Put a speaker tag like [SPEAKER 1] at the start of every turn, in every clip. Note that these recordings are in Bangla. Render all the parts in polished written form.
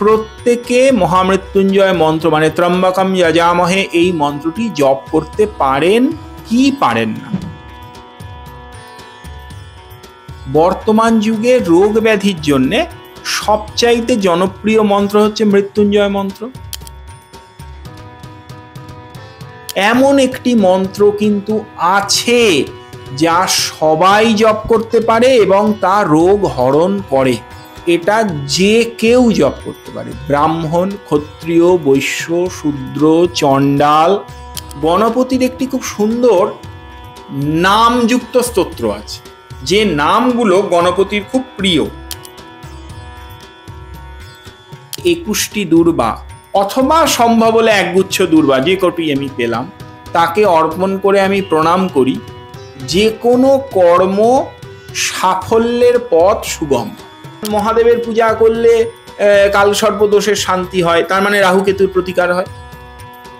[SPEAKER 1] প্রত্যেকে মহামৃত্যুঞ্জয় মন্ত্র মানে ত্রম্বকম যজামহে এই মন্ত্রটি জপ করতে পারেন কি পারেন না? বর্তমান যুগে রোগ ব্যাধির জন্য সবচাইতে জনপ্রিয় মন্ত্র হচ্ছে মৃত্যুঞ্জয় মন্ত্র। এমন একটি মন্ত্র কিন্তু আছে যা সবাই জপ করতে পারে এবং তা রোগ হরণ করে। এটা যে কেউ জপ করতে পারে, ব্রাহ্মণ, ক্ষত্রিয়, বৈশ্য, শূদ্র, চণ্ডাল। গণপতির একটি খুব সুন্দর নামযুক্ত স্তোত্র আছে, যে নামগুলো গণপতির খুব প্রিয়। 21টি দুর্বা অথবা সম্ভব হলে একগুচ্ছ দুর্বা, যে কটি আমি পেলাম তাকে অর্পণ করে আমি প্রণাম করি। যে কোনো কর্ম সাফল্যের পথ সুগম। মহাদেবের পূজা করলে কালসর্প দোষের শান্তি হয়, তার মানে রাহুকেতুর প্রতিকার হয়।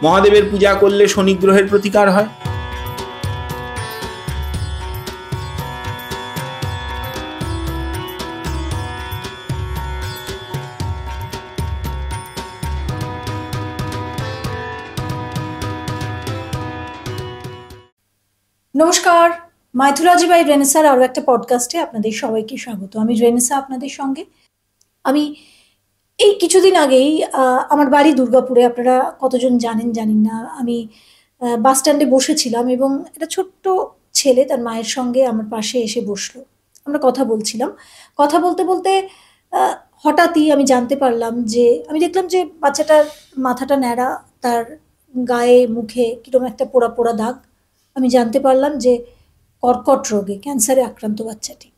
[SPEAKER 1] মহাদেবের পূজা করলে শনি গ্রহের প্রতিকার হয়।
[SPEAKER 2] নমস্কার, মাইথোলজি বাই রেনেসার আরও একটা পডকাস্টে আপনাদের সবাইকে স্বাগত। আমি রেনেসা আপনাদের সঙ্গে। আমি এই কিছুদিন আগেই আমার বাড়ি দুর্গাপুরে, আপনারা কতজন জানেন জানি না, আমি বাস স্ট্যান্ডে বসেছিলাম এবং একটা ছোট্ট ছেলে তার মায়ের সঙ্গে আমার পাশে এসে বসলো। আমরা কথা বলছিলাম, কথা বলতে বলতে হঠাৎই আমি জানতে পারলাম যে, আমি দেখলাম যে বাচ্চাটার মাথাটা ন্যাড়া, তার গায়ে মুখে কিরকম একটা পোড়া পোড়া দাগ। আমি জানতে পারলাম যে কর্কট রোগে, ক্যান্সারে আক্রান্ত বাচ্চাটি।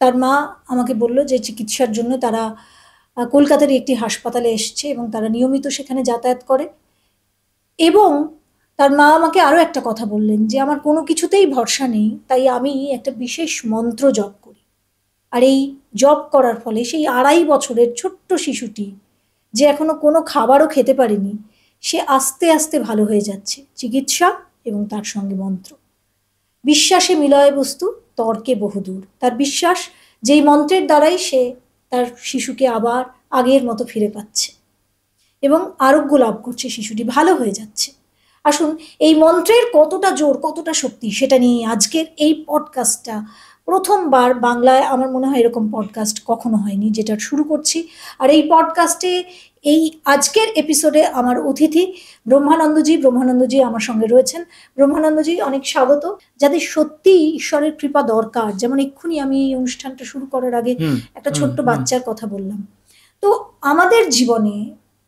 [SPEAKER 2] তার মা আমাকে বলল যে চিকিৎসার জন্য তারা কলকাতার একটি হাসপাতালে এসছে এবং তারা নিয়মিত সেখানে যাতায়াত করে। এবং তার মা আমাকে আরও একটা কথা বললেন যে আমার কোনো কিছুতেই ভরসা নেই, তাই আমি একটা বিশেষ মন্ত্র জপ করি। আর এই জপ করার ফলে সেই 2.5 বছরের ছোট্ট শিশুটি, যে এখনো কোনো খাবারও খেতে পারেনি, সে আস্তে আস্তে ভালো হয়ে যাচ্ছে। চিকিৎসা এবং তার সঙ্গে মন্ত্র। বিশ্বাসে মিলয় বস্তু, তর্কে বহুদূর। তার বিশ্বাস যেই মন্ত্রের দ্বারাই সে তার শিশুকে আবার আগের মতো ফিরে পাচ্ছে এবং আরোগ্য লাভ করছে, শিশুটি ভালো হয়ে যাচ্ছে। আসুন, এই মন্ত্রের কতটা জোর, কতটা শক্তি, সেটা নিয়ে আজকের এই পডকাস্টটা। প্রথমবার বাংলায় আমার মনে হয় এরকম পডকাস্ট কখনো হয়নি, যেটা শুরু করছি। আর এই পডকাস্টে এই আজকের এপিসোডে আমার অতিথি ব্রহ্মানন্দজি আমার সঙ্গে রয়েছেন। ব্রহ্মানন্দজি, অনেক স্বাগত। যাদের সত্যি ঈশ্বরের কৃপা দরকার, যেমন এক্ষুনি আমি এই অনুষ্ঠানটা শুরু করার আগে একটা ছোট্ট বাচ্চার কথা বললাম। তো আমাদের জীবনে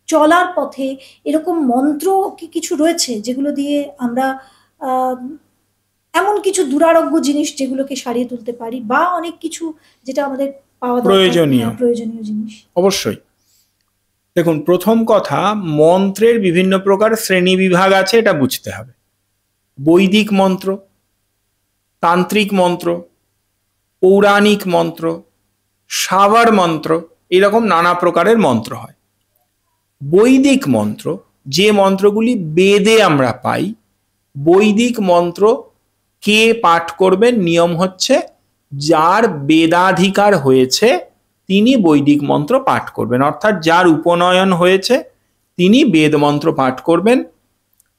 [SPEAKER 2] চলার পথে এরকম মন্ত্র কি কিছু রয়েছে যেগুলো দিয়ে আমরা এমন কিছু দুরারোগ্য জিনিস যেগুলোকে সারিয়ে তুলতে পারি, বা অনেক কিছু যেটা আমাদের পাওয়া প্রয়োজনীয় জিনিস?
[SPEAKER 1] অবশ্যই। দেখুন, প্রথম কথা, মন্ত্রের বিভিন্ন প্রকার শ্রেণী বিভাগ আছে, এটা বুঝতে হবে। বৈদিক মন্ত্র, তান্ত্রিক মন্ত্র, পৌরাণিক মন্ত্র, সাবার মন্ত্র, এরকম নানা প্রকারের মন্ত্র হয়। বৈদিক মন্ত্র, যে মন্ত্রগুলি বেদে আমরা পাই, বৈদিক মন্ত্র কে পাঠ করবেন? নিয়ম হচ্ছে যার বেদাধিকার হয়েছে তিনি বৈদিক মন্ত্র পাঠ করবেন, অর্থাৎ যার উপনয়ন হয়েছে তিনি বেদ মন্ত্র পাঠ করবেন।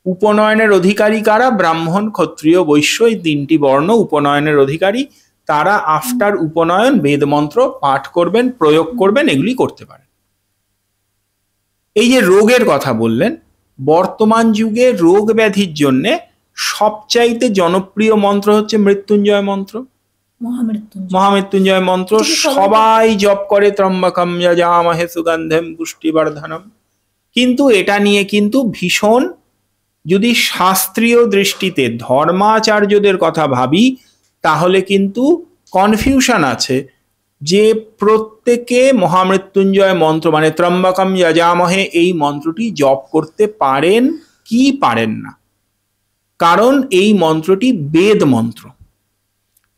[SPEAKER 1] উপনয়নের অধিকারী কারা? ব্রাহ্মণ, ক্ষত্রিয়, বৈশ্য, এই 3টি বর্ণ উপনয়নের অধিকারী। তারা আফটার উপনয়ন বেদ মন্ত্র পাঠ করবেন, প্রয়োগ করবেন, এগুলি করতে পারেন। এই যে রোগের কথা বললেন, বর্তমান যুগে রোগ ব্যাধির জন্য সবচাইতে জনপ্রিয় মন্ত্র হচ্ছে মৃত্যুঞ্জয় মন্ত্র, মহামৃত্যুঞ্জয় মন্ত্র। সবাই জপ করে ত্রম্বকম যজামহে সুগন্ধম পুষ্টিবর্ধনম। কিন্তু এটা নিয়ে কিন্তু ভীষণ, যদি শাস্ত্রীয় দৃষ্টিতে ধর্মাচার্যদের কথা ভাবি, তাহলে কিন্তু কনফিউশন আছে যে প্রত্যেকে মহামৃত্যুঞ্জয় মন্ত্র মানে ত্রম্বকম যজামহে এই মন্ত্রটি জপ করতে পারেন কি পারেন না। কারণ এই মন্ত্রটি বেদ মন্ত্র।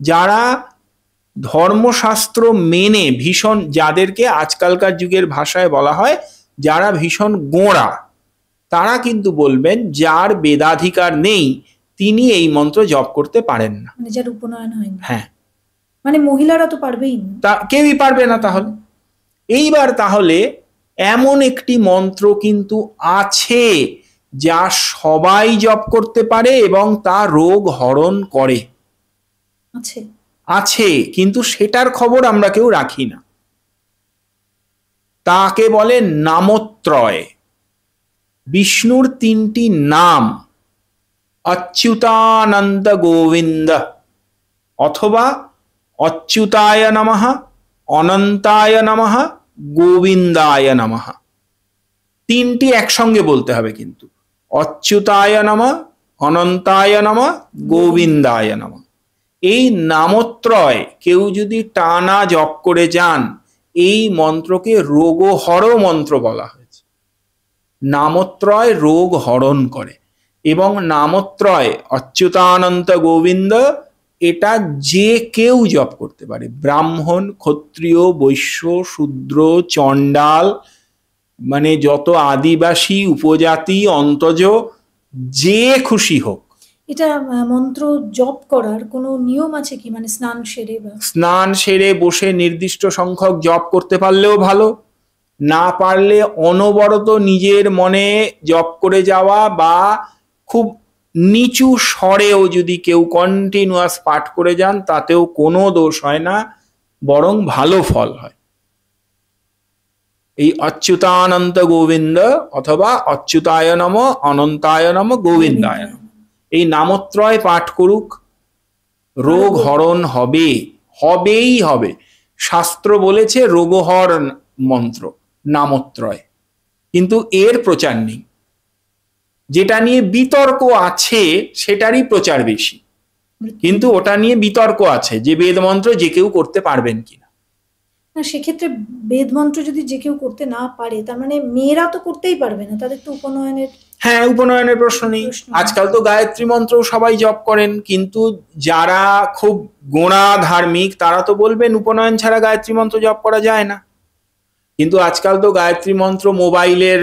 [SPEAKER 1] যারা ধর্মশাস্ত্র মেনে ভীষণ, যাদেরকে আজকালকার যুগের ভাষায় বলা হয় যারা ভীষণ গোঁড়া, তারা কিন্তু বলবেন যার বেদাধিকার নেই তিনি এই মন্ত্র জপ করতে পারেন না,
[SPEAKER 2] মানে যার উপনয়ন হয়নি।
[SPEAKER 1] হ্যাঁ,
[SPEAKER 2] মানে মহিলারা তো পারবেই না,
[SPEAKER 1] কেউই পারবে না। তাহলে এইবার তাহলে এমন একটি মন্ত্র কিন্তু আছে যা সবাই জপ করতে পারে এবং তা রোগ হরণ করে।
[SPEAKER 2] আছে
[SPEAKER 1] আছে, কিন্তু সেটার খবর আমরা কেউ রাখি না। তাকে বলে নামত্রয়। বিষ্ণুর 3টি নাম, অচ্যুতানন্ত গোবিন্দ অথবা অচ্যুতায় নমঃ, অনন্তায় নমঃ, গোবিন্দায় নমঃ। 3টি একসঙ্গে বলতে হবে কিন্তু, অচ্যুতায় নমঃ, অনন্তায় নমঃ, গোবিন্দায় নমঃ। এই নামত্রয় কেউ যদি টানা জপ করে যান, এই মন্ত্রকে রোগহর মন্ত্র বলা হয়েছে। নামত্রয় রোগ হরণ করে। এবং নামত্রয় অচ্যুতানন্ত গোবিন্দ এটা যে কেউ জপ করতে পারে, ব্রাহ্মণ, ক্ষত্রিয়, বৈশ্য, শূদ্র, চণ্ডাল, মানে যত আদিবাসী, উপজাতি, অন্তজ, যে খুশি হোক।
[SPEAKER 2] এটা মন্ত্র জপ করার কোনো নিয়ম আছে কি, মানে স্নান সেরে বা?
[SPEAKER 1] স্নান সেরে বসে নির্দিষ্ট সংখ্যক জপ করতে পারলেও ভালো, না পারলে অনবরত নিজের মনে জপ করে যাওয়া বা খুব নিচু স্বরেও যদি কেউ কন্টিনিউয়াস পাঠ করে যান তাতেও কোনো দোষ হয় না, বরং ভালো ফল হয়। এই অচ্যুতানন্ত গোবিন্দ অথবা অচ্যুতায় নম, অনন্তায় নম, গোবিন্দায় নম, এই নামত্রয় পাঠ করুক, রোগ হরণ হবে, হবেই হবে। শাস্ত্র বলেছে রোগহর মন্ত্র নামত্রয়, কিন্তু এর প্রচার নেই। যেটা নিয়ে বিতর্ক আছে সেটারই প্রচার বেশি, কিন্তু ওটা নিয়ে বিতর্ক আছে যে বেদ মন্ত্র যে কেউ করতে পারবেন কিনা।
[SPEAKER 2] না, সেক্ষেত্রে বেদ মন্ত্র যদি যে কেউ করতে না পারে, তার মানে মেয়েরা তো করতেই পারবে না, তাদের তো উপনয়নের।
[SPEAKER 1] হ্যাঁ, উপনয়নের প্রশ্ন নেই। আজকাল তো গায়ত্রী মন্ত্র সবাই জপ করেন, কিন্তু যারা খুব গোঁড়া ধার্মিক তারা তো বলবেন উপনয়ন ছাড়া গায়ত্রী মন্ত্র জপ করা যায় না। কিন্তু আজকাল তো গায়ত্রী মন্ত্র মোবাইলের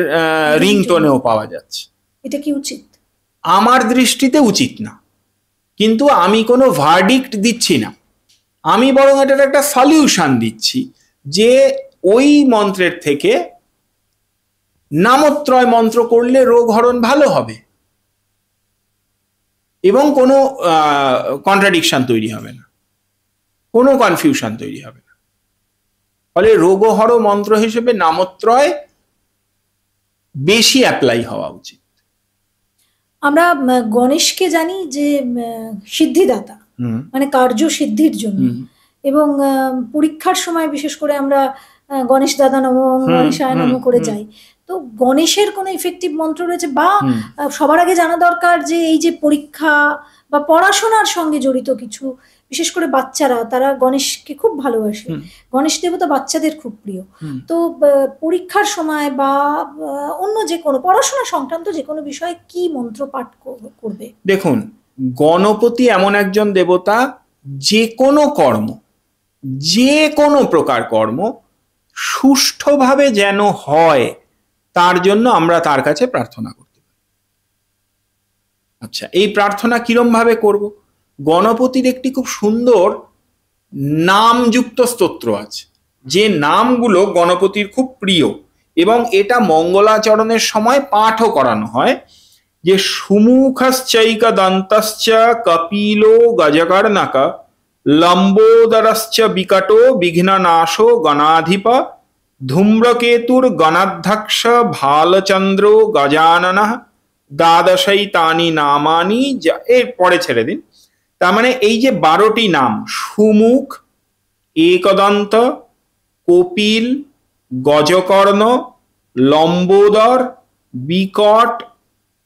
[SPEAKER 1] রিংটোনেও পাওয়া যাচ্ছে।
[SPEAKER 2] এটা কি উচিত?
[SPEAKER 1] আমার দৃষ্টিতে উচিত না, কিন্তু আমি কোনো ভার্ডিক্ট দিচ্ছি না। আমি বরং এটার একটা সলিউশন দিচ্ছি যে ওই মন্ত্রের থেকে নামত্রয় মন্ত্র করলে রোগ হরণ ভালো হবে এবং কোনো কন্ট্রাডিকশন তৈরি হবে না, কোনো কনফিউশন তৈরি হবে না। ফলে রোগহর মন্ত্র হিসেবে নামত্রয় বেশি অ্যাপ্লাই হওয়া উচিত।
[SPEAKER 2] আমরা গণেশকে জানি যে সিদ্ধিদাতা, মানে কার্য সিদ্ধির জন্য, এবং পরীক্ষার সময় বিশেষ করে আমরা গণেশ দাদা নম, গণেশায় নম করে যাই। তো গণেশের কোনো ইফেক্টিভ মন্ত্র রয়েছে? বা সবার আগে জানা দরকার যে এই যে পরীক্ষা বা পড়াশোনার সঙ্গে জড়িত কিছু, বিশেষ করে বাচ্চারা, তারা গণেশকে খুব ভালোবাসে, গণেশ দেবতা বাচ্চাদের খুব প্রিয়। তো পরীক্ষার সময় বা অন্য যে কোনো পড়াশোনা সংক্রান্ত যে কোনো বিষয়ে কি মন্ত্র পাঠ করবে?
[SPEAKER 1] দেখুন, গণপতি এমন একজন দেবতা, যে কোনো কর্ম, যে কোনো প্রকার কর্ম সুষ্ঠুভাবে যেন হয় তার জন্য আমরা তার কাছে প্রার্থনা করতে পারি। আচ্ছা, এই প্রার্থনা কিরম ভাবে করব? গণপতির একটি খুব সুন্দর নামযুক্ত স্তোত্র আছে, যে নামগুলো গণপতির খুব প্রিয়, এবং এটা মঙ্গলাচরণের সময় পাঠও করানো হয়। যে সুমুখশ্চৈক দন্তশ্চ কপিলো গজকর্ণক লম্বোদরশ্চ বিকটো বিঘ্ননাশো গণাধিপ ধূম্রকেতুর গণাধ্যক্ষ ভালচন্দ্র গজানন দ্বাদশৈতানি নামানি। এর পরে ছেড়ে দিন। তার মানে এই যে 12টি নাম, সুমুখ, একদন্ত, কপিল, গজকর্ণ, লম্বোদর, বিকট,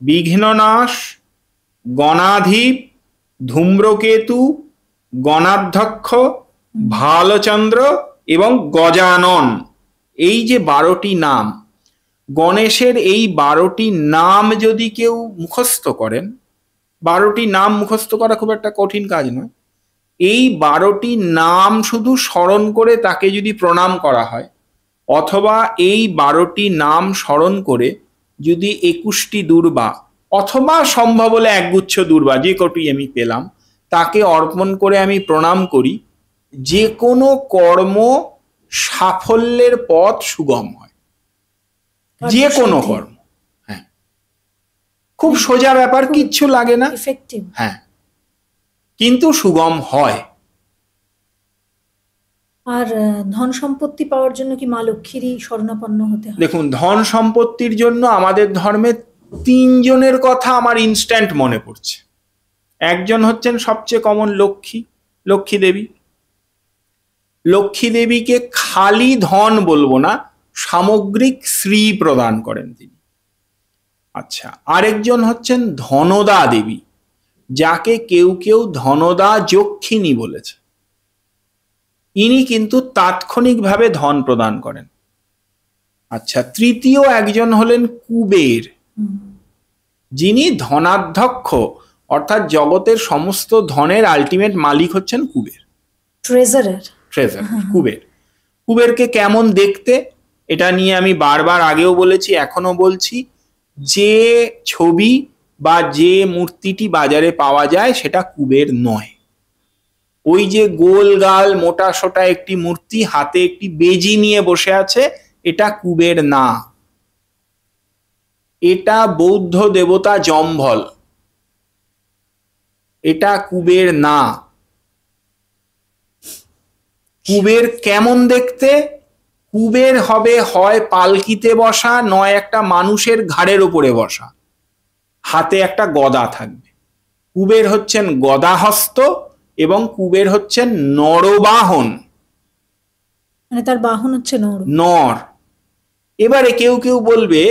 [SPEAKER 1] বিঘ্ননাশ, গণাধিপ, ধূম্রকেতু, গণাধ্যক্ষ, ভালচন্দ্র এবং গজানন, এই যে 12টি নাম, গণেশের এই 12টি নাম যদি কেউ মুখস্থ করেন, 12টি নাম মুখস্থ করা খুব একটা কঠিন কাজ নয়। এই 12টি নাম শুধু স্মরণ করে তাকে যদি প্রণাম করা হয়, অথবা এই 12টি নাম স্মরণ করে যদি 21টি দূর্বা অথবা সম্ভব হলে একগুচ্ছ দূর্বা, যে কটি আমি পেলাম, তাকে অর্পণ করে আমি প্রণাম করি, যে কোনো কর্ম সাফল্যের পথ সুগম হয়। যে কোনো কর্ম। হ্যাঁ, খুব সোজা ব্যাপার, কিচ্ছু লাগে না।
[SPEAKER 2] ইফেক্টিভ।
[SPEAKER 1] হ্যাঁ, কিন্তু সুগম হয়।
[SPEAKER 2] আর ধন সম্পত্তি পাওয়ার জন্য কি মা লক্ষ্মীরই শরণাপন্ন হতে হয়?
[SPEAKER 1] দেখুন, ধন সম্পত্তির জন্য আমাদের ধর্মে 3 জনের কথা আমার ইনস্ট্যান্ট মনে পড়ছে। একজন হচ্ছেন সবচেয়ে কমন লক্ষ্মী দেবী। লক্ষ্মী দেবীকে খালি ধন বলবো না, সামগ্রিক শ্রী প্রদান করেন তিনি। আচ্ছা, আরেকজন হচ্ছেন ধনদা দেবী, যাকে কেউ কেউ ধনদা যক্ষিণী বলেছে। ইনি কিন্তু তাৎক্ষণিকভাবে ধন প্রদান করেন। আচ্ছা, তৃতীয় একজন হলেন কুবের, যিনি ধনাধ্যক্ষ, অর্থাৎ জগতের সমস্ত ধনের আলটিমেট মালিক হচ্ছেন কুবের, ট্রেজারার। কুবেরকে কেমন দেখতে, এটা নিয়ে আমি বারবার আগেও বলেছি, এখনো বলছি, যে ছবি বা যে মূর্তিটি বাজারে পাওয়া যায় সেটা কুবের নয়। ওই যে গোল গাল মোটা সোটা একটি মূর্তি, হাতে একটি বেজি নিয়ে বসে আছে, এটা কুবের না। এটা বৌদ্ধ দেবতা জম্ভল, এটা কুবের না। কুবের কেমন দেখতে? কুবের হবে হয় পালকিতে বসা, নয় একটা মানুষের ঘাড়ের উপরে বসা, হাতে একটা গদা থাকবে। কুবের হচ্ছেন গদাহস্ত এবং কুবের হচ্ছেন নরবাহন,
[SPEAKER 2] মানে তার বাহন হচ্ছে
[SPEAKER 1] নর। এবারে কেউ কেউ বলবে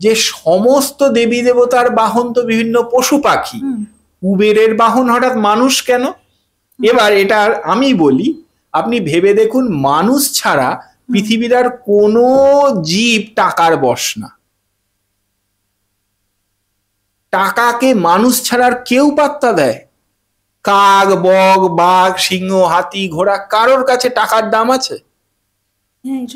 [SPEAKER 1] যে সমস্ত দেবী দেবতার বাহন তো বিভিন্ন পশু পাখি, কুবেরের বাহন হঠাৎ মানুষ কেন? এবার এটা আমি বলি, আপনি ভেবে দেখুন, মানুষ ছাড়া পৃথিবীর আর কোনো জীব টাকার বশ না। টাকাকে মানুষ ছাড়া আর কেউ পাত্তা দেয়? কাক, বক, বাঘ, সিংহ, হাতি, ঘোড়া, কারোর কাছে টাকার দাম আছে?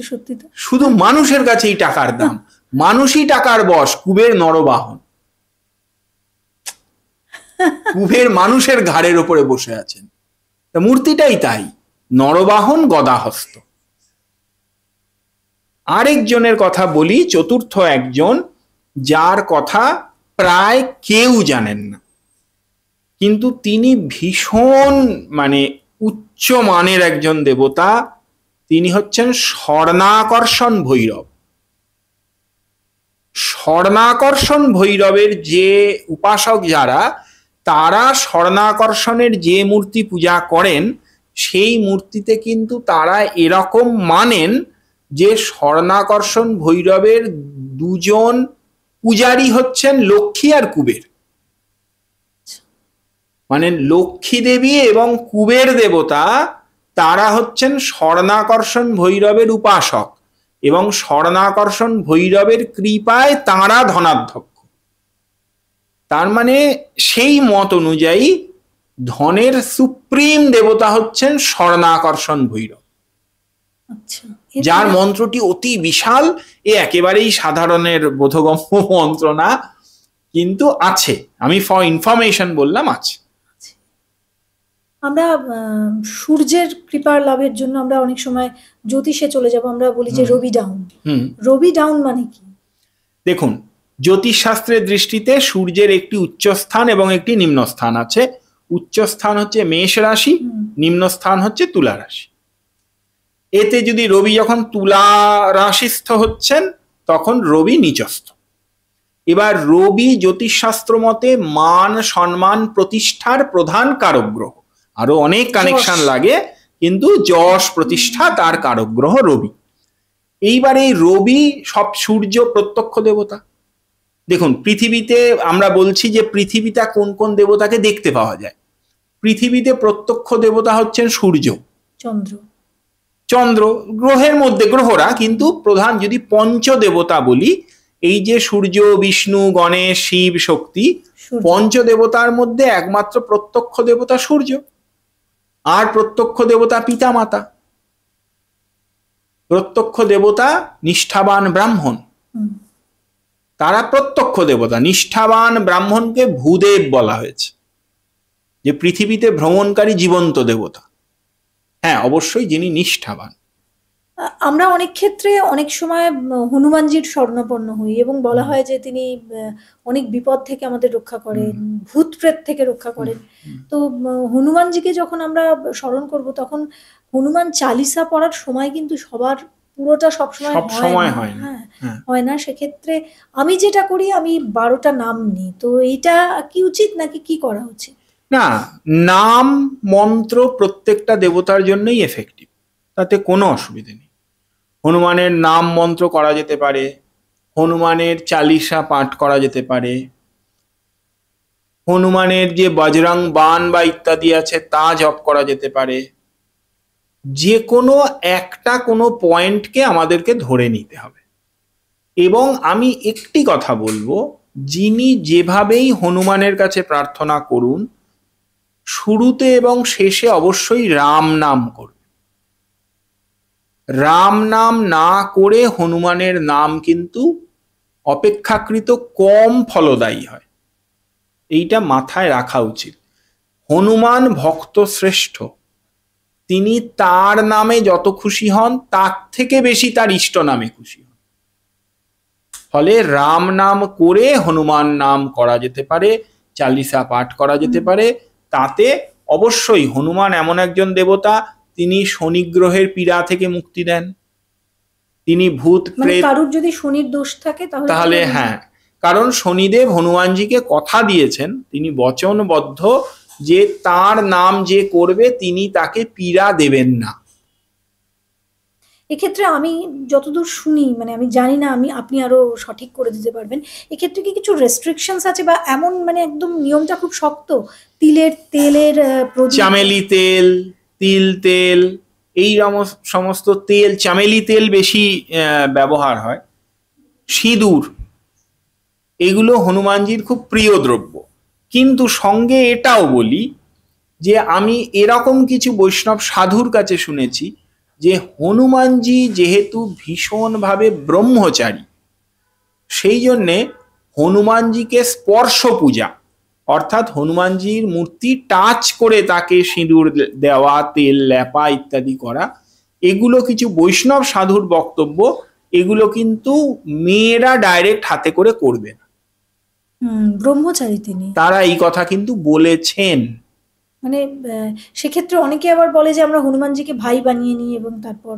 [SPEAKER 2] সত্যি তো,
[SPEAKER 1] শুধু মানুষের কাছেই টাকার দাম। মানুষই টাকার বশ, কুবের নরবাহন। কুবের মানুষের ঘাড়ের উপরে বসে আছেন, তা মূর্তিটাই তাই, নরবাহন গদাহস্ত। আরেকজনের কথা বলি, চতুর্থ একজন, যার কথা প্রায় কেউ জানেন না, কিন্তু তিনি ভীষণ উচ্চ মানের একজন দেবতা। তিনি হচ্ছেন স্বর্ণাকর্ষণ ভৈরব। স্বর্ণাকর্ষণ ভৈরবের যে উপাসক যারা, তারা স্বর্ণাকর্ষণের যে মূর্তি পূজা করেন, সেই মূর্তিতে কিন্তু তারা এরকম মানেন যে স্বর্ণাকর্ষণ ভৈরবের 2 জন পূজারী হচ্ছেন লক্ষ্মী আর কুবের। মানে লক্ষ্মী দেবী এবং কুবের দেবতা, তারা হচ্ছেন স্বর্ণাকর্ষণ ভৈরবের উপাসক, এবং স্বর্ণাকর্ষণ ভৈরবের কৃপায় তাঁরা ধনাধ্যক্ষ। তার মানে সেই মত অনুযায়ী ধনের সুপ্রিম দেবতা হচ্ছেন স্বর্ণাকর্ষণ ভৈরব। যার মন্ত্রটি অতি বিশাল, এ একেবারেই সাধারণের বোধগম্য মন্ত্র না, কিন্তু আছে, আমি ফর ইনফরমেশন বললাম, আছে।
[SPEAKER 2] আমরা সূর্যের কৃপার লাভের জন্য আমরা অনেক সময় জ্যোতিষে চলে যাব, আমরা বলি যে রবি ডাউন। রবি ডাউন মানে কি?
[SPEAKER 1] দেখুন, জ্যোতিষ শাস্ত্রের দৃষ্টিতে সূর্যের একটি উচ্চ স্থান এবং একটি নিম্ন স্থান আছে। উচ্চ স্থান হচ্ছে মেষ রাশি, নিম্ন স্থান হচ্ছে তুলা রাশি। এতে যদি রবি যখন তুলা রাশিস্থ হচ্ছেন, তখন রবি নিচস্থ। এবার রবি জ্যোতিষশাস্ত্র মতে মান, সম্মান, প্রতিষ্ঠার প্রধান কারক গ্রহ। আরো অনেক কানেকশন লাগে, কিন্তু যশ প্রতিষ্ঠা তার কারক গ্রহ রবি। এইবার এই রবি, সব সূর্য প্রত্যক্ষ দেবতা। দেখুন, পৃথিবীতে আমরা বলছি যে পৃথিবীতে কোন কোন দেবতাকে দেখতে পাওয়া যায়। পৃথিবীতে প্রত্যক্ষ দেবতা হচ্ছেন সূর্য, চন্দ্র, গ্রহের মধ্যে গ্রহরা, কিন্তু প্রধান যদি পঞ্চদেবতা বলি, এই যে সূর্য, বিষ্ণু, গণেশ, শিব, শক্তি, পঞ্চদেবতার মধ্যে একমাত্র প্রত্যক্ষ দেবতা সূর্য। আর প্রত্যক্ষ দেবতা পিতামাতা। প্রত্যক্ষ দেবতা নিষ্ঠাবান ব্রাহ্মণ, তারা প্রত্যক্ষ দেবতা। নিষ্ঠাবান ব্রাহ্মণকে ভূদেব বলা হয়েছে, যে পৃথিবীতে ভ্রমণকারী জীবন্ত দেবতা। হ্যাঁ, অবশ্যই যিনি নিষ্ঠাবান।
[SPEAKER 2] আমরা অনেক ক্ষেত্রে অনেক সময় হনুমানজির শরণাপন্ন হই এবং বলা হয় যে তিনি অনেক বিপদ থেকে আমাদের রক্ষা করেন, ভূত প্রেত থেকে রক্ষা করেন। তো হনুমানজিকে যখন আমরা স্মরণ করব তখন হনুমান চালিসা পড়ার সময় কিন্তু সবার পুরোটা সবসময় হয় না। হ্যাঁ, হয় না। সেক্ষেত্রে আমি যেটা করি, আমি 12টা নাম নিই। তো এইটা কি উচিত নাকি কি করা উচিত?
[SPEAKER 1] না, নাম মন্ত্র প্রত্যেকটা দেবতার জন্যই এফেক্টিভ, তাতে কোনো অসুবিধে নেই। হনুমানের নাম মন্ত্র করা যেতে পারে, হনুমানের চালিসা পাঠ করা যেতে পারে, হনুমানের যে বজরং বাণ বা ইত্যাদি আছে তা জপ করা যেতে পারে। যে কোনো একটা কোনো পয়েন্টকে আমাদেরকে ধরে নিতে হবে। এবং আমি একটি কথা বলবো, যিনি যেভাবেই হনুমানের কাছে প্রার্থনা করুন, শুরুতে এবং শেষে অবশ্যই রাম নাম করবে। রাম নাম না করে হনুমানের নাম কিন্তু অপেক্ষাকৃত কম ফলদায়ী হয়, এইটা মাথায় রাখা উচিত। হনুমান ভক্ত শ্রেষ্ঠ, তিনি তার নামে যত খুশি হন তার থেকে বেশি তার ইষ্ট নামে খুশি হন। ফলে রাম নাম করে হনুমান নাম করা যেতে পারে, চালিসা পাঠ করা যেতে পারে। তাতে অবশ্যই হনুমান এমন একজন দেবতা, তিনি শনি গ্রহের পীড়া থেকে মুক্তি দেন, তিনি ভূত প্রেত,
[SPEAKER 2] কারুর যদি শনির দোষ থাকে
[SPEAKER 1] তাহলে হ্যাঁ, কারণ শনিদেব হনুমানজিকে কথা দিয়েছেন, তিনি বচনবদ্ধ যে তার নাম যে করবে তিনি তাকে পীড়া দেবেন না।
[SPEAKER 2] এক্ষেত্রে আমি যতদূর শুনি, মানে আমি জানি না, আপনি আরো সঠিক করে দিতে পারবেন, এক্ষেত্রে কি কিছু রেস্ট্রিকশনস আছে বা এমন মানে একদম নিয়মটা খুব শক্ত? তেলের
[SPEAKER 1] চামেলি তেল, তিল তেল, এই সমস্ত তেল, চামেলি তেল বেশি ব্যবহার হয়, সিঁদুর, এগুলো হনুমানজির খুব প্রিয় দ্রব্য। কিন্তু সঙ্গে এটাও বলি যে আমি এরকম কিছু বৈষ্ণব সাধুর কাছে শুনেছি যে হনুমানজি যেহেতু ভীষণভাবে ব্রহ্মচারী, সেই জন্যে হনুমানজিকে স্পর্শ পূজা, অর্থাৎ হনুমানজির মূর্তি টাচ করে তাকে সিঁদুর দেওয়া, তেল লেপা ইত্যাদি করা, এগুলো কিছু বৈষ্ণব সাধুর বক্তব্য, এগুলো কিন্তু মেয়েরা ডাইরেক্ট হাতে করে করবে না।
[SPEAKER 2] ব্রহ্মচারী তিনি,
[SPEAKER 1] তারা এই কথা কিন্তু বলেছেন।
[SPEAKER 2] মানে সেক্ষেত্রে অনেকে আবার বলে যে আমরা হনুমানজিকে ভাই বানিয়ে নিই এবং তারপর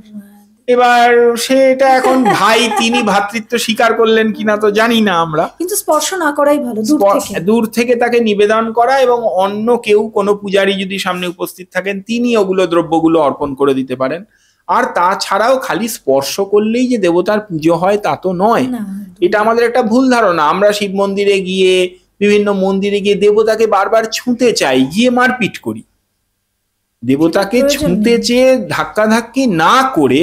[SPEAKER 1] এবার সেটা এখন ভাই তিনি ভ্রাতৃত্ব স্বীকার করলেন কিনা তো জানি না আমরা,
[SPEAKER 2] কিন্তু স্পর্শ না করাই ভালো,
[SPEAKER 1] দূর থেকে তাকে নিবেদন করা, এবং অন্য কেউ কোনো পূজারী যদি সামনে উপস্থিত থাকেন তিনি ওগুলো দ্রব্যগুলো অর্পণ করে দিতে পারেন। আর তাছাড়াও খালি স্পর্শ করলেই যে দেবতার পুজো হয় তা তো নয়, এটা আমাদের একটা ভুল ধারণা। আমরা শিব মন্দিরে গিয়ে, বিভিন্ন মন্দিরে গিয়ে দেবতাকে বারবার ছুঁতে চাই, গিয়ে মারপিট করি। দেবতাকে ছুঁতে চেয়ে ধাক্কাধাক্কি না করে,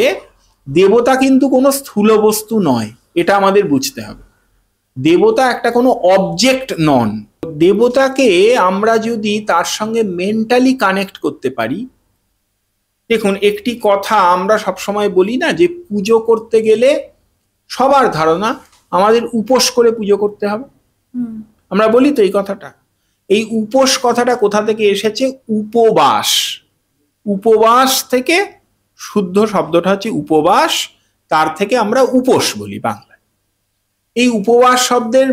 [SPEAKER 1] দেবতা কিন্তু কোনো স্থূল বস্তু নয়, এটা আমাদের বুঝতে হবে। দেবতা একটা কোনো অবজেক্ট নন। দেবতাকে আমরা যদি তার সঙ্গে মেন্টালি কানেক্ট করতে পারি, দেখুন একটি কথা আমরা সবসময় বলি না যে পুজো করতে গেলে সবার ধারণা আমাদের উপোস করে পুজো করতে হবে, আমরা বলি তো এই কথাটা। এই উপোস কথাটা কোথা থেকে এসেছে? উপবাস, উপবাস থেকে, শুদ্ধ শব্দটা হচ্ছে উপবাস, তার থেকে আমরা উপোস বলি বাংলায়। এই উপবাস শব্দের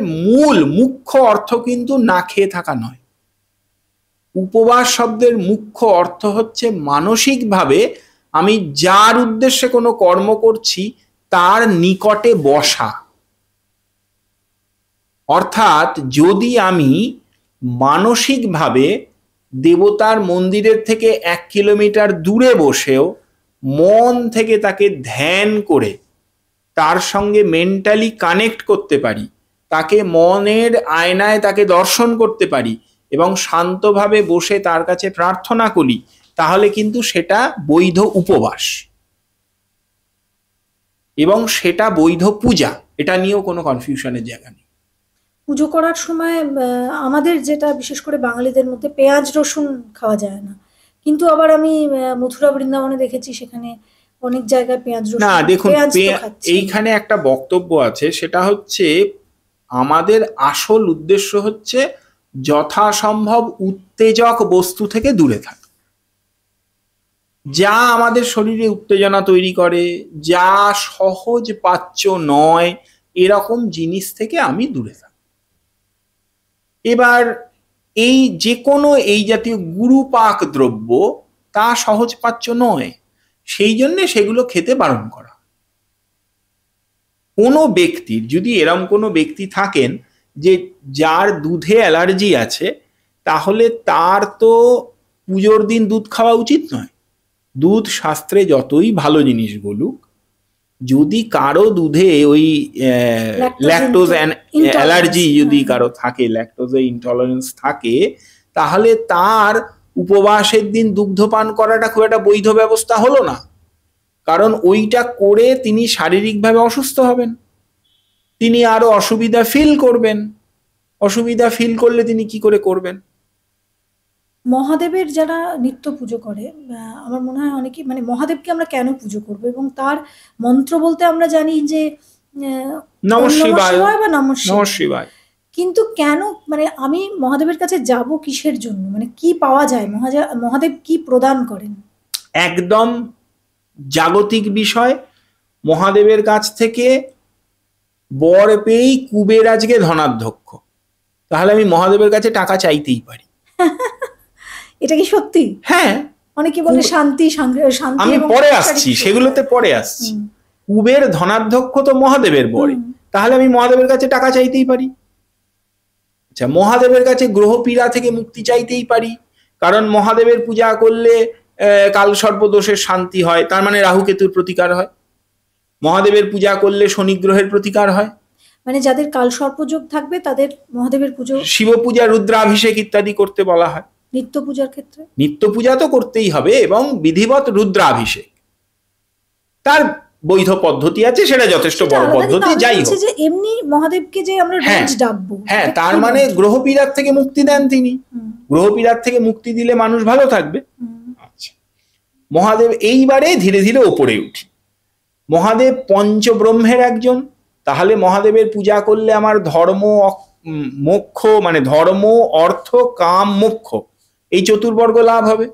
[SPEAKER 1] মুখ্য অর্থ কিন্তু না খেয়ে থাকা নয়। উপবাস শব্দের মুখ্য অর্থ হচ্ছে মানসিকভাবে আমি যার উদ্দেশ্যে কোনো কর্ম করছি তার নিকটে বসা। অর্থাৎ যদি আমি মানসিকভাবে দেবতার মন্দিরের থেকে 1 কিলোমিটার দূরে বসেও মন থেকে তাকে ধ্যান করে তার সঙ্গে মেন্টালি কানেক্ট করতে পারি, তাকে মনের আয়নায় তাকে দর্শন করতে পারি এবং শান্তভাবে বসে তার কাছে প্রার্থনা করি, তাহলে কিন্তু সেটা বৈধ উপবাস এবং সেটা বৈধ পূজা। এটা নিয়েও কোনো কনফিউশনের জায়গা নেই।
[SPEAKER 2] পুজো করার সময় আমাদের যেটা বিশেষ করে বাঙালিদের মধ্যে পেঁয়াজ রসুন খাওয়া যায় না, কিন্তু আবার আমি মথুরা বৃন্দাবনে দেখেছি সেখানে অনেক জায়গায় পেঁয়াজ রসুন।
[SPEAKER 1] না দেখুন, এইখানে একটা বক্তব্য আছে, সেটা হচ্ছে আমাদের আসল উদ্দেশ্য হচ্ছে যথাসম্ভব উত্তেজক বস্তু থেকে দূরে থাকা। যা আমাদের শরীরে উত্তেজনা তৈরি করে, যা সহজ পাচ্য নয়, এরকম জিনিস থেকে আমি দূরে থাকি। এবার এই যে কোনো এই জাতীয় গুরুপাক দ্রব্য তা সহজ পাচ্য নয়, সেই জন্য সেগুলো খেতে বারণ করা। কোনো ব্যক্তির যদি এরম কোনো ব্যক্তি থাকেন যে যার দুধে অ্যালার্জি আছে, তাহলে তার তো পুজোর দিন দুধ খাওয়া উচিত নয়। দুধ শাস্ত্রে যতই ভালো জিনিস বলুক, যদি কারো দুধে ওই ল্যাকটোজ অ্যালার্জি যদি কারো থাকে, ল্যাকটোজে ইনটলারেন্স থাকে, তাহলে তার উপবাসের দিন দুগ্ধপান করাটা খুব একটা বৈধ ব্যবস্থা হলো না। কারণ ওইটা করে তিনি শারীরিকভাবে অসুস্থ হবেন, তিনি আরো অসুবিধা ফিল করবেন। অসুবিধা ফিল করলে তিনি কি করে করবেন?
[SPEAKER 2] মহাদেবের যারা নিত্য পুজো করে, আমার মনে হয় অনেকে মানে মহাদেবকে আমরা কেন পুজো করব, এবং তার মন্ত্র বলতে আমরা জানি যে
[SPEAKER 1] নমঃ শিবায়
[SPEAKER 2] বা নমঃ
[SPEAKER 1] নমঃ শিবায়।
[SPEAKER 2] কিন্তু কেন মানে আমি মহাদেবের কাছে যাব কিসের জন্য, মানে কি পাওয়া যায়, মহাদেব কি প্রদান করেন?
[SPEAKER 1] একদম জাগতিক বিষয়। মহাদেবের কাছ থেকে বর পেয়েই কুবের আজকে ধনাধ্যক্ষ, তাহলে আমি মহাদেবের কাছে টাকা চাইতেই পারি।
[SPEAKER 2] এটা কি সত্যি?
[SPEAKER 1] হ্যাঁ,
[SPEAKER 2] অনেকে বলে শান্তি শান্তি,
[SPEAKER 1] আমি পরে আসছি, সেগুলোতে পরে আসছি। কুবের ধনাধ্যক্ষ তো মহাদেবের বরে, তাহলে আমি মহাদেবের কাছে টাকা চাইতেই পারি। আচ্ছা, মহাদেবের কাছে গ্রহ পীড়া থেকে মুক্তি চাইতেই পারি, কারণ মহাদেবের পূজা করলে কাল সর্পদোষের শান্তি হয়, তার মানে রাহু কেতুর প্রতিকার হয়। মহাদেবের পূজা করলে শনি গ্রহের প্রতিকার হয়।
[SPEAKER 2] মানে যাদের কাল সর্পযোগ থাকবে তাদের মহাদেবের পুজো,
[SPEAKER 1] শিব পূজা, রুদ্রাভিষেক ইত্যাদি করতে বলা হয়।
[SPEAKER 2] নিত্য পূজার ক্ষেত্রে
[SPEAKER 1] নিত্য পূজা তো করতেই হবে, এবং বিধিবৎ রুদ্রাভিষেক তার বৈধ পদ্ধতি আছে, সেটা যথেষ্ট বড় পদ্ধতি। যাই হোক,
[SPEAKER 2] যে এমনি মহাদেবকে যে আমরা রোজ ডাকবো,
[SPEAKER 1] হ্যাঁ, তার মানে গ্রহ পীড়ার থেকে মুক্তি দেন তিনি। গ্রহ পীড়ার থেকে মুক্তি দিলে মানুষ ভালো থাকবে। আচ্ছা, মহাদেব এইবারে ধীরে ধীরে ওপরে উঠি। মহাদেব পঞ্চব্রহ্মের একজন, তাহলে মহাদেবের পূজা করলে আমার ধর্ম মোক্ষ, মানে ধর্ম অর্থ কাম মোক্ষ, এই চতুর্বর্গ লাভ হবে।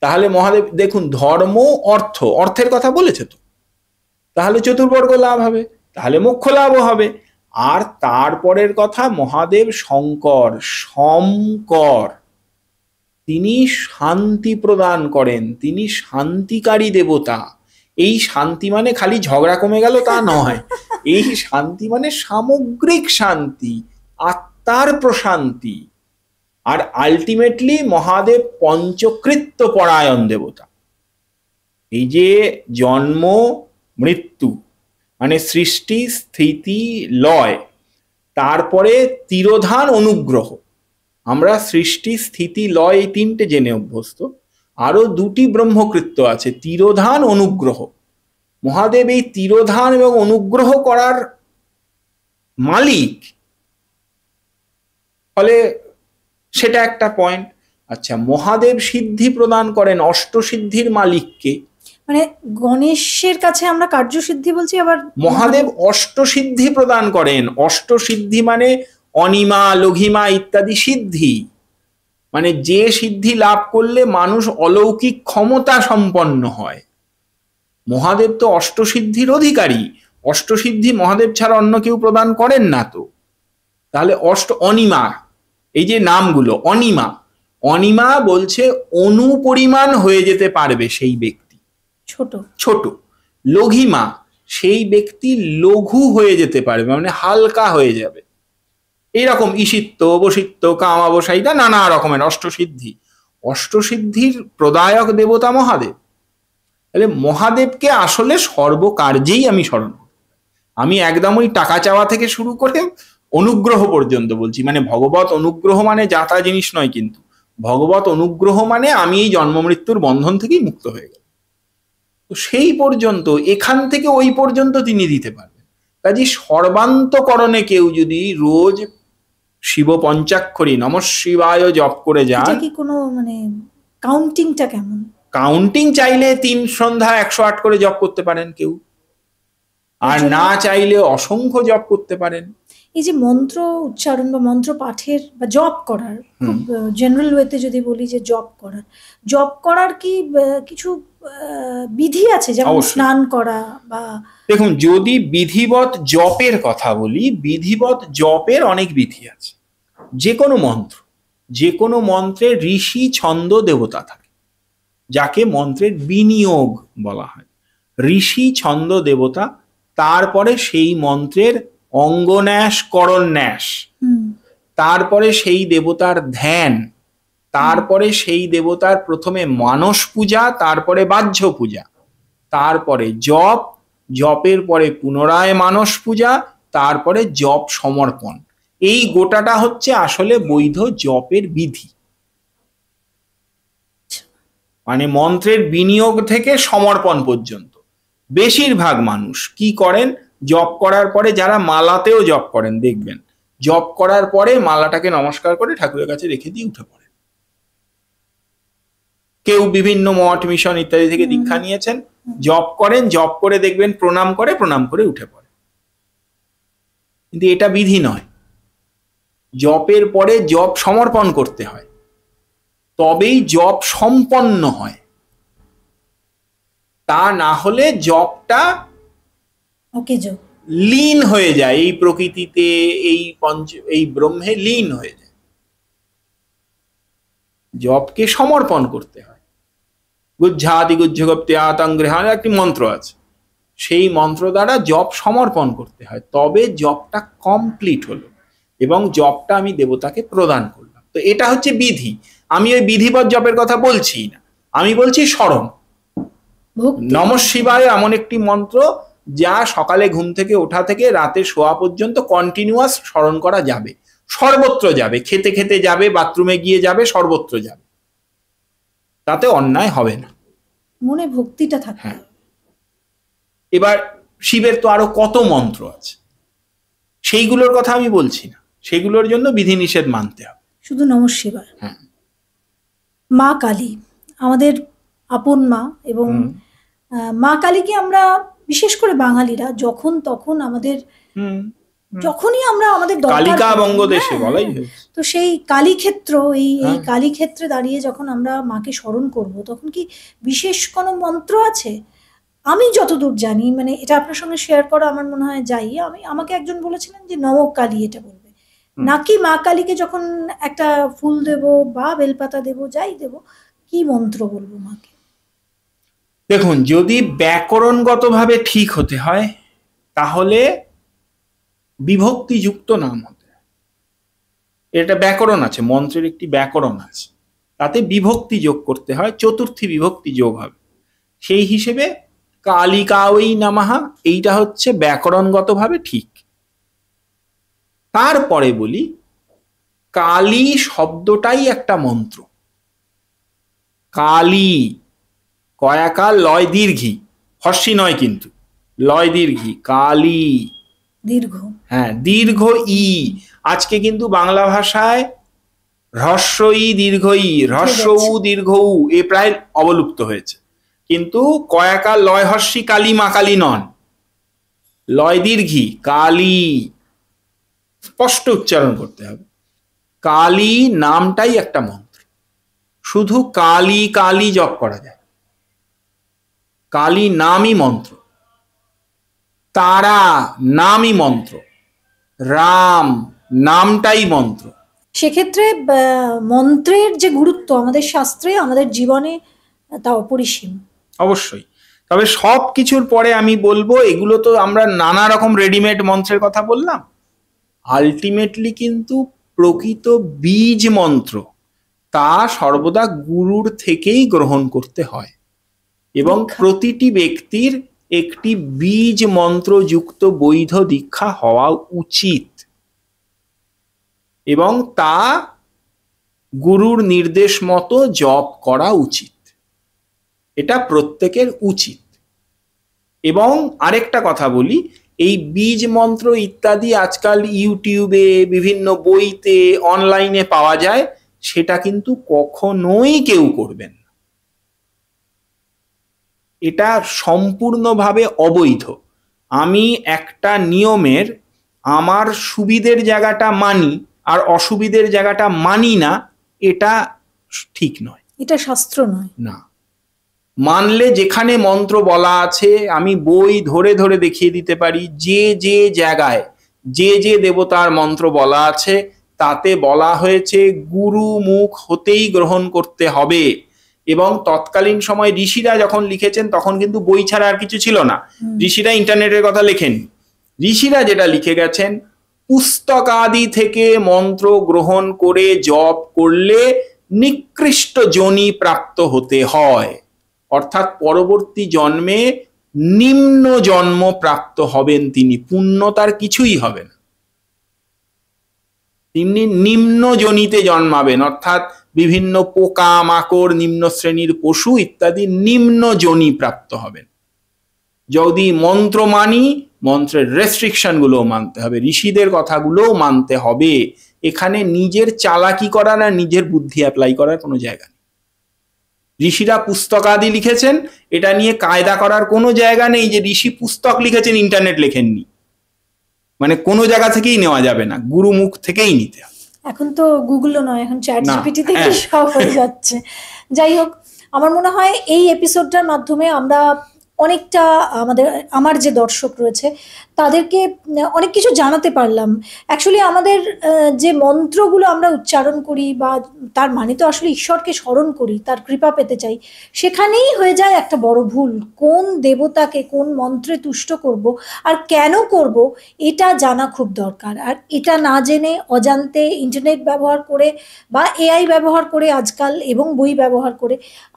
[SPEAKER 1] তাহলে মহাদেব দেখুন, ধর্ম অর্থ, অর্থের কথা বলেছে তো, তাহলে চতুর্বর্গ লাভ হবে, তাহলে মোক্ষ লাভও হবে। আর তারপরের কথা, মহাদেব শঙ্কর, শঙ্কর, তিনি শান্তি প্রদান করেন, তিনি শান্তিকারী দেবতা। এই শান্তি মানে খালি ঝগড়া কমে গেল তা নয়, এই শান্তি মানে সামগ্রিক শান্তি, আত্মার প্রশান্তি। আর আলটিমেটলি মহাদেব পঞ্চকৃত্য পরায়ণ দেবতা। এই যে জন্ম মৃত্যু মানে সৃষ্টি স্থিতি লয়, তারপরে তিরোধান অনুগ্রহ, আমরা সৃষ্টি স্থিতি লয় এই তিনটে জেনে অভ্যস্ত, আরো দুটি ব্রহ্মকৃত্য আছে, তিরোধান অনুগ্রহ। মহাদেব এই তিরোধান এবং অনুগ্রহ করার মালিক, ফলে সেটা একটা পয়েন্ট। আচ্ছা, মহাদেব সিদ্ধি প্রদান করেন, অষ্টসিদ্ধির মালিককে।
[SPEAKER 2] মানে গণেশের কাছে আমরা কার্যসিদ্ধি বলছি, আবার
[SPEAKER 1] মহাদেব অষ্টসিদ্ধি প্রদান করেন। অষ্টসিদ্ধি মানে অনিমা, লঘিমা ইত্যাদি সিদ্ধি, মানে যে সিদ্ধি লাভ করলে মানুষ অলৌকিক ক্ষমতা সম্পন্ন হয়। মহাদেব তো অষ্টসিদ্ধির অধিকারী, অষ্টসিদ্ধি মহাদেব ছাড়া অন্য কেউ প্রদান করেন না তো। তাহলে অনিমা, এই যে নামগুলো, অনিমা, অনিমা বলছে অনুপরিমাণ হয়ে যেতে পারবে সেই ব্যক্তি,
[SPEAKER 2] ছোট
[SPEAKER 1] ছোট। লঘিমা, সেই ব্যক্তি লঘু হয়ে যেতে পারবে, মানে হালকা হয়ে যাবে। এইরকম ঈশিত্ব, বসিত্ব, কামাবসায়িতা, নানা রকমের অষ্টসিদ্ধি। অষ্টসিদ্ধির প্রদায়ক দেবতা মহাদেব। তাহলে মহাদেবকে আসলে সর্বকার্যেই আমি স্মরণ করি। আমি একদম ওই টাকা চাওয়া থেকে শুরু করে অনুগ্রহ পর্যন্ত বলছি, মানে ভগবত অনুগ্রহ মানে যাতা জিনিস নয়, কিন্তু ভগবত অনুগ্রহ মানে আমি এই জন্ম মৃত্যুর বন্ধন থেকেই মুক্ত হয়ে গেল। তো সেই পর্যন্ত, এখান থেকে ওই পর্যন্ত তিনি দিতে পারবেন। কাজে সর্বান্তকরণে কেউ যদি রোজ শিব পঞ্চাক্ষরী নমঃ শিবায় জপ করে যান,
[SPEAKER 2] কি কোনো মানে কাউন্টিংটা কেমন?
[SPEAKER 1] কাউন্টিং চাইলে 3 সন্ধ্যা 108 করে জপ করতে পারেন কেউ, আর না চাইলে অসংখ্য জপ করতে পারেন।
[SPEAKER 2] এই যে মন্ত্র উচ্চারণ বা মন্ত্র পাঠের বা জপ করার, খুব জেনারেল ওয়েতে যদি বলি যে জপ করার কি কিছু বিধি আছে, যেমন স্নান করা বা?
[SPEAKER 1] দেখুন, যদি বিধিবৎ জপের কথা বলি, বিধিবৎ জপের অনেক বিধি আছে। যে কোনো মন্ত্রে ঋষি ছন্দ দেবতা থাকে, যাকে মন্ত্রের বিনিয়োগ বলা হয়। ঋষি ছন্দ দেবতা, তারপরে সেই মন্ত্রের অঙ্গন্যাস করন্যাস, তারপরে সেই দেবতার ধ্যান, তারপরে সেই দেবতার প্রথমে মানস পূজা, তারপরে বাহ্য পূজা, তারপরে জপের পরে পুনরায় মানস পূজা, তারপরে জপ সমর্পণ। এই গোটাটা হচ্ছে আসলে বৈধ জপের বিধি। মানে মন্ত্রের বিনিয়োগ থেকে সমর্পণ পর্যন্ত। বেশিরভাগ মানুষ কি করেন, জপ করার পরে, যারা মালাতেও জপ করেন দেখবেন, জপ করার পরে মালাটাকে নমস্কার করে ঠাকুরের কাছে রেখে দিয়ে উঠে পড়েন। কেউ বিভিন্ন মঠ মিশন ইত্যাদি থেকে দীক্ষা নিয়েছেন, জপ করেন, জপ করে দেখবেন প্রণাম করে উঠে পড়ে। কিন্তু এটা বিধি নয়। জপের পরে জপ সমর্পণ করতে হয়, তবেই জপ সম্পন্ন হয়। তা না হলে জপটা লীন হয়ে যায়, এই প্রকৃতিতে, এই ব্রহ্মে লীন হয়ে যায়। জপকে সমর্পণ করতে হয়। গুজ্জাদি গুজ্জগপ্ত্যাতংগ্রহাণ একটি মন্ত্র আছে, সেই মন্ত্র দ্বারা জপ সমর্পণ করতে হয়, তবে জপটা কমপ্লিট হলো এবং জপটা আমি দেবতাকে প্রদান করলাম। তো এটা হচ্ছে বিধি। আমি ওই বিধিবৎ জপের কথা বলছি না, আমি বলছি স্মরণ। নমঃ শিবায় এমন একটি মন্ত্র যা সকালে ঘুম থেকে ওঠা থেকে রাতে শোয়া পর্যন্ত কন্টিনিউয়াস স্মরণ করা যাবে, সর্বত্র যাবে, খেতে খেতে যাবে, বাথরুমে গিয়ে যাবে, সর্বত্র যাবে, তাতে অন্যায় হবে না,
[SPEAKER 2] মনে ভক্তিটা থাকে।
[SPEAKER 1] হ্যাঁ। এবার শিবের তো আরো কত মন্ত্র আছে, সেইগুলোর কথা আমি বলছি না, সেগুলোর জন্য বিধিনিষেধ মানতে হবে।
[SPEAKER 2] শুধু নমঃ শিবায়।
[SPEAKER 1] হ্যাঁ।
[SPEAKER 2] মা কালী আমাদের আপন মা, এবং মা কালীকে আমরা বিশেষ করে বাঙালিরা যখন তখন আমাদের যখনই আমরা আমাদের
[SPEAKER 1] কালিকা বঙ্গদেশে বলাই হয়েছে,
[SPEAKER 2] তো সেই কালীক্ষেত্র, এই কালীক্ষেত্রে দাঁড়িয়ে যখন আমরা মাকে স্মরণ করব, তখন কি বিশেষ কোনো মন্ত্র আছে? আমি যতদূর জানি, মানে এটা আপনার সঙ্গে শেয়ার করা আমার মনে হয় যাই, আমাকে একজন বলেছিলেন যে নম কালী এটা বলবে, নাকি মা কালীকে যখন একটা ফুল দেব বা বেলপাতা দেব, যাই দেব, কি মন্ত্র বলবো মাকে?
[SPEAKER 1] দেখুন, যদি ব্যাকরণগতভাবে ঠিক হতে হয় তাহলে বিভক্তিযুক্ত নাম হতে হয়। এটা ব্যাকরণ আছে, মন্ত্রের একটি ব্যাকরণ আছে, তাতে বিভক্তি যোগ করতে হয়, চতুর্থী বিভক্তি যোগ হবে। সেই হিসেবে কালিকাওই নামাহা, এইটা হচ্ছে ব্যাকরণগতভাবে ঠিক। তারপরে বলি, কালী শব্দটাই একটা মন্ত্র। কালী, কয়াকার লয় দীর্ঘি, হর্ষি নয় কিন্তু, লয় দীর্ঘি, কালী
[SPEAKER 2] দীর্ঘ,
[SPEAKER 1] হ্যাঁ দীর্ঘ ই। আজকে কিন্তু বাংলা ভাষায় হ্রস্ব ই দীর্ঘ ই, হ্রস্ব উ দীর্ঘ উ, এ প্রায় অবলুপ্ত হয়েছে। কিন্তু কয়াকার লয় হর্ষি কালী মা কালী নন, লয় দীর্ঘি, কালী, স্পষ্ট উচ্চারণ করতে হবে। কালী নামটাই একটা মন্ত্র, শুধু কালী কালী জপ করা যায়, কালী নামই মন্ত্র, তারা নামই মন্ত্র, রাম নামটাই মন্ত্র।
[SPEAKER 2] সেক্ষেত্রে মন্ত্রের যে গুরুত্ব আমাদের শাস্ত্রে, আমাদের জীবনে তা অপরিসীম।
[SPEAKER 1] অবশ্যই। তবে সব কিছুর পরে আমি বলবো, এগুলো তো আমরা নানা রকম রেডিমেড মন্ত্রের কথা বললাম, আলটিমেটলি কিন্তু প্রকৃত বীজ মন্ত্র তা সর্বদা গুরুর থেকেই গ্রহণ করতে হয়, এবং প্রতিটি ব্যক্তির একটি বীজ মন্ত্রযুক্ত বৈধ দীক্ষা হওয়া উচিত, এবং তা গুরুর নির্দেশ মতো জপ করা উচিত, এটা প্রত্যেকের উচিত। এবং আরেকটা কথা বলি, এই বীজ মন্ত্র ইত্যাদি আজকাল ইউটিউবে, বিভিন্ন বইতে, অনলাইনে পাওয়া যায়, সেটা কিন্তু কখনোই কেউ করবেন না, এটা সম্পূর্ণভাবে অবৈধ। আমি একটা নিয়মের আমার সুবিধের জায়গাটা মানি আর অসুবিধের জায়গাটা মানি না, এটা ঠিক নয়,
[SPEAKER 2] এটা শাস্ত্র নয়।
[SPEAKER 1] না, মানলে যেখানে মন্ত্র বলা আছে আমি বই ধরে ধরে দেখিয়ে দিতে পারি, যে যে জায়গায় যে যে দেবতার মন্ত্র বলা আছে তাতে বলা হয়েছে গুরু মুখ হতেই গ্রহণ করতে হবে। এবং তৎকালীন সময় ঋষিরা যখন লিখেছেন তখন কিন্তু বই ছাড়া আর কিছু ছিল না, ঋষিরা ইন্টারনেটের কথা লেখেন। ঋষিরা যেটা লিখে গেছেন, পুস্তকাদি থেকে মন্ত্র গ্রহণ করে জপ করলে নিকৃষ্ট যোনি প্রাপ্ত হতে হয়, অর্থাৎ পরবর্তী জন্মে নিম্ন জন্ম প্রাপ্ত হবেন তিনি, পুণ্য তার কিছুই হবে না, তিনি নিম্ন যোনিতে জন্মাবেন, অর্থাৎ বিভিন্ন পোকা মাকড়, নিম্ন শ্রেণীর পশু ইত্যাদি নিম্ন যোনি প্রাপ্ত হবেন। যদি মন্ত্র মানি, মন্ত্রের রেস্ট্রিকশন গুলো মানতে হবে, ঋষিদের কথাগুলো মানতে হবে। এখানে নিজের চালাকি করার আর নিজের বুদ্ধি অ্যাপ্লাই করার কোনো জায়গা নেই। ঋষিরা পুস্তকাদি লিখেছেন, এটা নিয়ে কায়দা করার কোনো জায়গা নেই যে ঋষি পুস্তক লিখেছেন ইন্টারনেট লেখেননি, মানে কোনো জায়গা থেকেই নেওয়া যাবে না, গুরু মুখ থেকেই নিতে হবে।
[SPEAKER 2] এখন তো গুগলও নয়, এখন চ্যাট জিপিটি থেকে সব হয়ে যাচ্ছে। যাই হোক, আমার মনে হয় এই এপিসোডটার মাধ্যমে আমরা অনেকটা আমার যে দর্শক রয়েছে তাদেরকে অনেক কিছু জানাতে পারলাম। অ্যাকচুয়ালি আমাদের যে মন্ত্রগুলো আমরা উচ্চারণ করি বা তার মানে তো আসলে ঈশ্বরকে স্মরণ করি, তার কৃপা পেতে চাই, সেখানেই হয়ে যায় একটা বড় ভুল। কোন দেবতাকে কোন মন্ত্রে তুষ্ট করব আর কেন করব এটা জানা খুব দরকার। আর এটা না জেনে অজান্তে ইন্টারনেট ব্যবহার করে বা এআই ব্যবহার করে আজকাল এবং বই ব্যবহার করে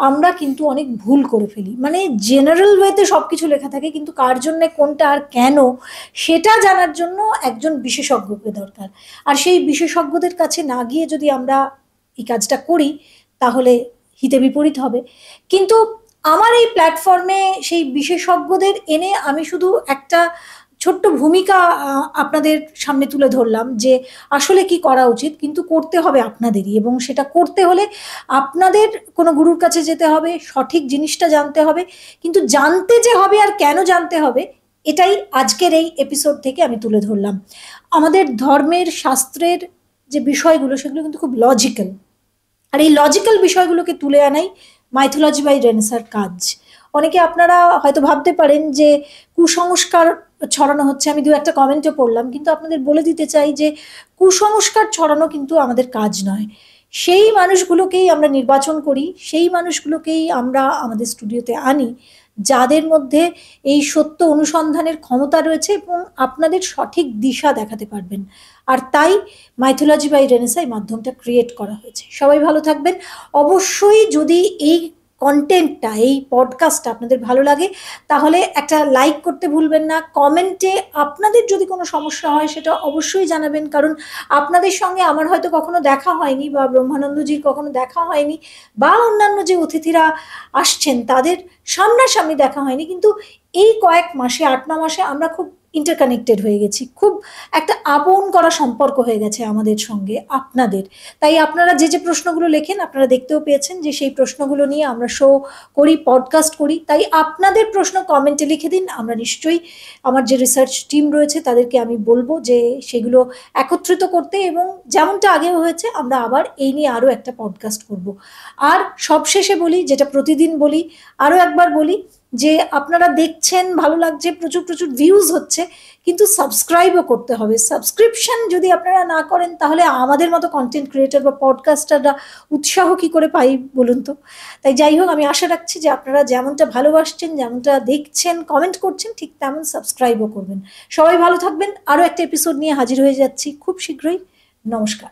[SPEAKER 2] আমরা কিন্তু অনেক ভুল করে ফেলি। মানে জেনারেল ওয়েতে সব কিছু লেখা থাকে, কিন্তু কার জন্যে কোনটা আর কেন সেটা জানার জন্য একজন বিশেষজ্ঞকে দরকার। আর সেই বিশেষজ্ঞদের কাছে না গিয়ে যদি আমরা এই কাজটা করি তাহলে হিতে বিপরীত হবে। কিন্তু আমার এই প্ল্যাটফর্মে সেই বিশেষজ্ঞদের এনে আমি শুধু একটা ছোট্ট ভূমিকা আপনাদের সামনে তুলে ধরলাম যে আসলে কি করা উচিত, কিন্তু করতে হবে আপনাদেরই। এবং সেটা করতে হলে আপনাদের কোনো গুরুর কাছে যেতে হবে, সঠিক জিনিসটা জানতে হবে, কিন্তু জানতে যে হবে আর কেন জানতে হবে এটাই আজকের এই এপিসোড থেকে আমি তুলে ধরলাম। আমাদের ধর্মের শাস্ত্রের যে বিষয়গুলো সেগুলো কিন্তু খুব লজিক্যাল, আর এই লজিক্যাল বিষয়গুলোকে তুলে আনাই মাইথোলজি বাই রেনেসার কাজ। অনেকে আপনারা হয়তো ভাবতে পারেন যে কুসংস্কার ছড়ানো হচ্ছে, আমি দু একটা কমেন্টও পড়লাম, কিন্তু আপনাদের বলে দিতে চাই যে কুসংস্কার ছড়ানো কিন্তু আমাদের কাজ নয়। সেই মানুষগুলোকেই আমরা নির্বাচন করি, সেই মানুষগুলোকেই আমরা আমাদের স্টুডিওতে আনি যাদের মধ্যে এই সত্য অনুসন্ধানের ক্ষমতা রয়েছে এবং আপনাদের সঠিক দিশা দেখাতে পারবেন। আর তাই মাইথোলজি বাই রেনেসা এই মাধ্যমটা ক্রিয়েট করা হয়েছে। সবাই ভালো থাকবেন। অবশ্যই যদি এই কন্টেন্টটা, এই পডকাস্টটা আপনাদের ভালো লাগে তাহলে একটা লাইক করতে ভুলবেন না। কমেন্টে আপনাদের যদি কোনো সমস্যা হয় সেটা অবশ্যই জানাবেন, কারণ আপনাদের সঙ্গে আমার হয়তো কখনো দেখা হয়নি বা ব্রহ্মানন্দজির কখনো দেখা হয়নি বা অন্যান্য যে অতিথিরা আসছেন তাদের সামনাসামনি দেখা হয়নি, কিন্তু এই কয়েক মাসে 8-9 মাসে আমরা খুব ইন্টারকানেক্টেড হয়ে গেছি, খুব একটা আপন করা সম্পর্ক হয়ে গেছে আমাদের সঙ্গে আপনাদের। তাই আপনারা যে যে প্রশ্নগুলো লেখেন আপনারা দেখতেও পেয়েছেন যে সেই প্রশ্নগুলো নিয়ে আমরা শো করি, পডকাস্ট করি। তাই আপনাদের প্রশ্ন কমেন্টে লিখে দিন, আমরা নিশ্চয়ই আমার যে রিসার্চ টিম রয়েছে তাদেরকে আমি বলবো যে সেগুলো একত্রিত করতে, এবং যেমনটা আগেও হয়েছে আমরা আবার এই নিয়ে আরও একটা পডকাস্ট করব। আর সবশেষে বলি, যেটা প্রতিদিন বলি, আরও একবার বলি যে আপনারা দেখছেন, ভালো লাগছে, প্রচুর প্রচুর ভিউজ হচ্ছে, কিন্তু সাবস্ক্রাইবও করতে হবে। সাবস্ক্রিপশন যদি আপনারা না করেন তাহলে আমাদের মতো কন্টেন্ট ক্রিয়েটর বা পডকাস্টাররা উৎসাহ কি করে পাই বলুন তো। তাই যাই হোক, আমি আশা রাখছি যে আপনারা যেমনটা ভালোবাসছেন, যেমনটা দেখছেন, কমেন্ট করছেন, ঠিক তেমন সাবস্ক্রাইবও করবেন। সবাই ভালো থাকবেন। আরও একটা এপিসোড নিয়ে হাজির হয়ে যাচ্ছি খুব শীঘ্রই। নমস্কার।